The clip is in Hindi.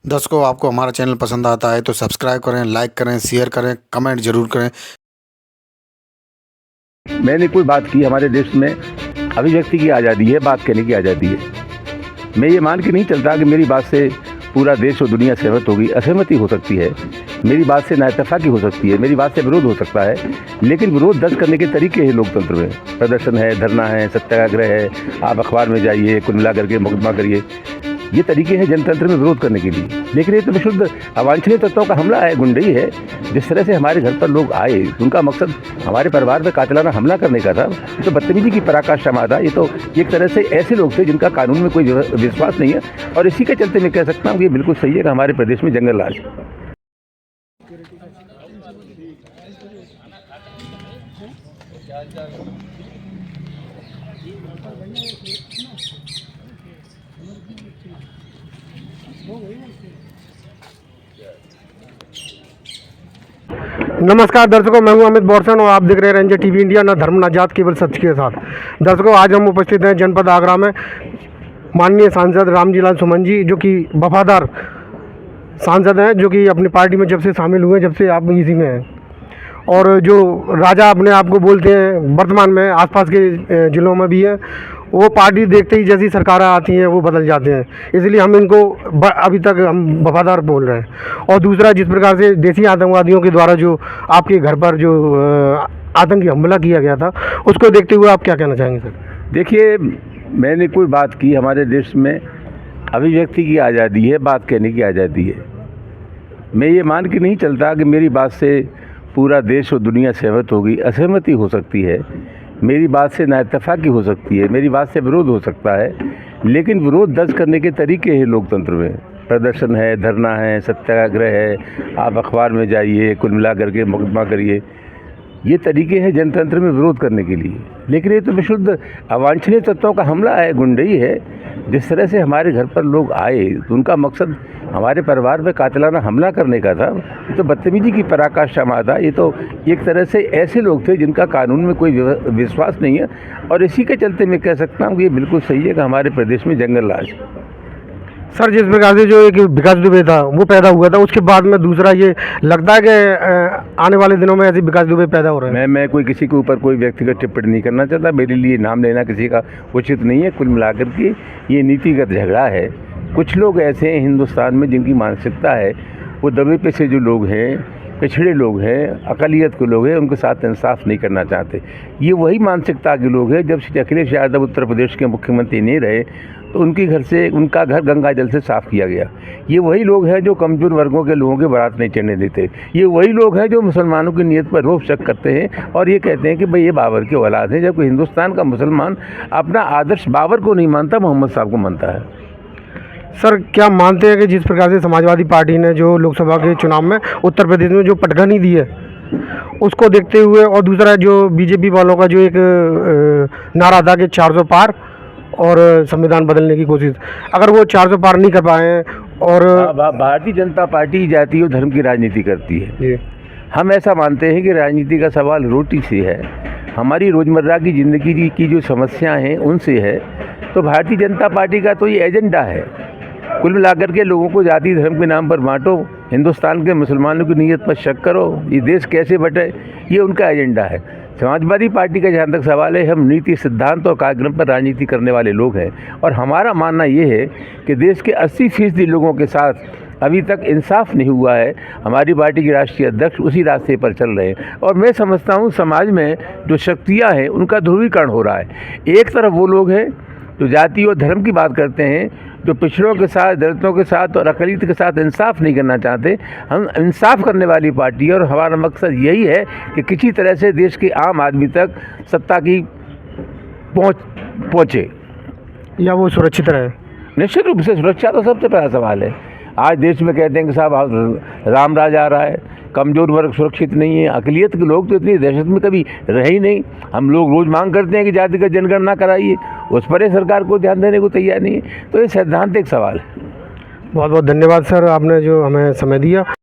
दर्शकों, आपको हमारा चैनल पसंद आता है तो सब्सक्राइब करें, लाइक करें, शेयर करें, कमेंट जरूर करें। मैंने कोई बात की, हमारे देश में अभिव्यक्ति की आज़ादी है, बात कहने की आज़ादी है। मैं ये मान के नहीं चलता कि मेरी बात से पूरा देश और दुनिया सहमत होगी। असहमति हो सकती है, मेरी बात से नाइतफाकी हो सकती है, मेरी बात से विरोध हो सकता है, लेकिन विरोध दर्ज करने के तरीके हैं लोकतंत्र में। प्रदर्शन है, धरना है, सत्याग्रह है, आप अखबार में जाइए, कुल मिला करके मुकदमा करिए, ये तरीके हैं जनतंत्र में विरोध करने के लिए। लेकिन ये तो विशुद्ध अवांछनीय तत्वों का हमला है, गुंडई है। जिस तरह से हमारे घर पर लोग आए, उनका मकसद हमारे परिवार पर कातिलाना हमला करने का था, तो बदतमीजी की पराकाष्ठा था। ये तो एक तरह से ऐसे लोग थे जिनका कानून में कोई विश्वास नहीं है, और इसी के चलते मैं कह सकता हूँ कि ये बिल्कुल सही है कि हमारे प्रदेश में जंगल राज। नमस्कार दर्शकों, मैं हूं अमित बोरसन और आप देख रहे हैं रेंजर टीवी इंडिया, ना धर्म ना जात, केवल सच के साथ। दर्शकों, आज हम उपस्थित हैं जनपद आगरा में। माननीय सांसद रामजीलाल सुमन जी, जो कि वफादार सांसद हैं, जो कि अपनी पार्टी में जब से शामिल हुए, जब से आप इसी में हैं, और जो राजा अपने आप को बोलते हैं, वर्तमान में आसपास के ज़िलों में भी है, वो पार्टी देखते ही जैसी सरकारें आती हैं वो बदल जाते हैं। इसलिए हम इनको अभी तक हम वफादार बोल रहे हैं। और दूसरा, जिस प्रकार से देसी आतंकवादियों के द्वारा जो आपके घर पर जो आतंकी हमला किया गया था, उसको देखते हुए आप क्या कहना चाहेंगे सर? देखिए, मैंने कोई बात की, हमारे देश में अभिव्यक्ति की आज़ादी है, बात कहने की आज़ादी है। मैं ये मान के नहीं चलता कि मेरी बात से पूरा देश और दुनिया सहमत होगी। असहमति हो सकती है, मेरी बात से नाइतफाकी हो सकती है, मेरी बात से विरोध हो सकता है, लेकिन विरोध दर्ज करने के तरीके हैं लोकतंत्र में। प्रदर्शन है, धरना है, सत्याग्रह है, आप अखबार में जाइए, कुल मिला करके मुकदमा करिए, ये तरीके हैं जनतंत्र में विरोध करने के लिए। लेकिन ये तो विशुद्ध अवांछनीय तत्वों का हमला है, गुंडई है। जिस तरह से हमारे घर पर लोग आए, तो उनका मकसद हमारे परिवार पर कातिलाना हमला करने का था, ये तो बदतमीजी की पराकाष्ठा था। ये तो एक तरह से ऐसे लोग थे जिनका कानून में कोई विश्वास नहीं है, और इसी के चलते मैं कह सकता हूँ कि ये बिल्कुल सही है कि हमारे प्रदेश में जंगल राज। सर, जिस प्रकार से जो एक विकास दुबे था वो पैदा हुआ था, उसके बाद में दूसरा ये लगता है कि आने वाले दिनों में ऐसे विकास दुबे पैदा हो रहे हैं। मैं कोई किसी के ऊपर कोई व्यक्तिगत टिप्पणी नहीं करना चाहता। मेरे लिए नाम लेना किसी का उचित नहीं है। कुल मिलाकर के ये नीतिगत झगड़ा है। कुछ लोग ऐसे हैं हिंदुस्तान में जिनकी मानसिकता है, वो दबे पे से जो लोग हैं, पिछड़े लोग हैं, अक़लियत के लोग हैं, उनके साथ इंसाफ नहीं करना चाहते। ये वही मानसिकता के लोग हैं। जब श्री अखिलेश यादव उत्तर प्रदेश के मुख्यमंत्री नहीं रहे, तो उनका घर गंगा जल से साफ़ किया गया। ये वही लोग हैं जो कमज़ोर वर्गों के लोगों के बारात नहीं चढ़ने देते। ये वही लोग हैं जो मुसलमानों की नीयत पर रोब शक करते हैं और ये कहते हैं कि भाई ये बाबर के औलाद हैं, जबकि हिंदुस्तान का मुसलमान अपना आदर्श बाबर को नहीं मानता, मोहम्मद साहब को मानता है। सर, क्या मानते हैं कि जिस प्रकार से समाजवादी पार्टी ने जो लोकसभा के चुनाव में उत्तर प्रदेश में जो पटखनी दी है, उसको देखते हुए, और दूसरा जो बीजेपी वालों का जो एक नारा था कि 400 पार और संविधान बदलने की कोशिश, अगर वो 400 पार नहीं कर पाए हैं, और भारतीय जनता पार्टी जाति और धर्म की राजनीति करती है। हम ऐसा मानते हैं कि राजनीति का सवाल रोटी से है, हमारी रोज़मर्रा की ज़िंदगी की जो समस्याएं हैं उनसे है। तो भारतीय जनता पार्टी का तो ये एजेंडा है, कुल मिलाकर के लोगों को जाति धर्म के नाम पर बांटो, हिंदुस्तान के मुसलमानों की नीयत पर शक करो, ये देश कैसे बटे, ये उनका एजेंडा है। समाजवादी पार्टी का जहाँ तक सवाल है, हम नीति, सिद्धांत और कार्यक्रम पर राजनीति करने वाले लोग हैं, और हमारा मानना ये है कि देश के 80% लोगों के साथ अभी तक इंसाफ नहीं हुआ है। हमारी पार्टी के राष्ट्रीय अध्यक्ष उसी रास्ते पर चल रहे हैं, और मैं समझता हूँ समाज में जो शक्तियाँ हैं उनका ध्रुवीकरण हो रहा है। एक तरफ वो लोग हैं जो जाति और धर्म की बात करते हैं, जो पिछड़ों के साथ, दलितों के साथ और अक़लियत के साथ इंसाफ नहीं करना चाहते। हम इंसाफ करने वाली पार्टी है, और हमारा मकसद यही है कि किसी तरह से देश के आम आदमी तक सत्ता की पहुँचे, या वो सुरक्षित रहे। निश्चित रूप से सुरक्षा तो सबसे पहला सवाल है। आज देश में कहते हैं कि साहब राम राज आ रहा है, कमज़ोर वर्ग सुरक्षित नहीं है, अक़लियत के लोग तो इतनी दहशत में कभी रहे ही नहीं। हम लोग रोज़ मांग करते हैं कि जातिगत जनगणना कराइए, उस पर सरकार को ध्यान देने को तैयार नहीं है। तो ये सैद्धांतिक सवाल है। बहुत बहुत धन्यवाद सर, आपने जो हमें समय दिया।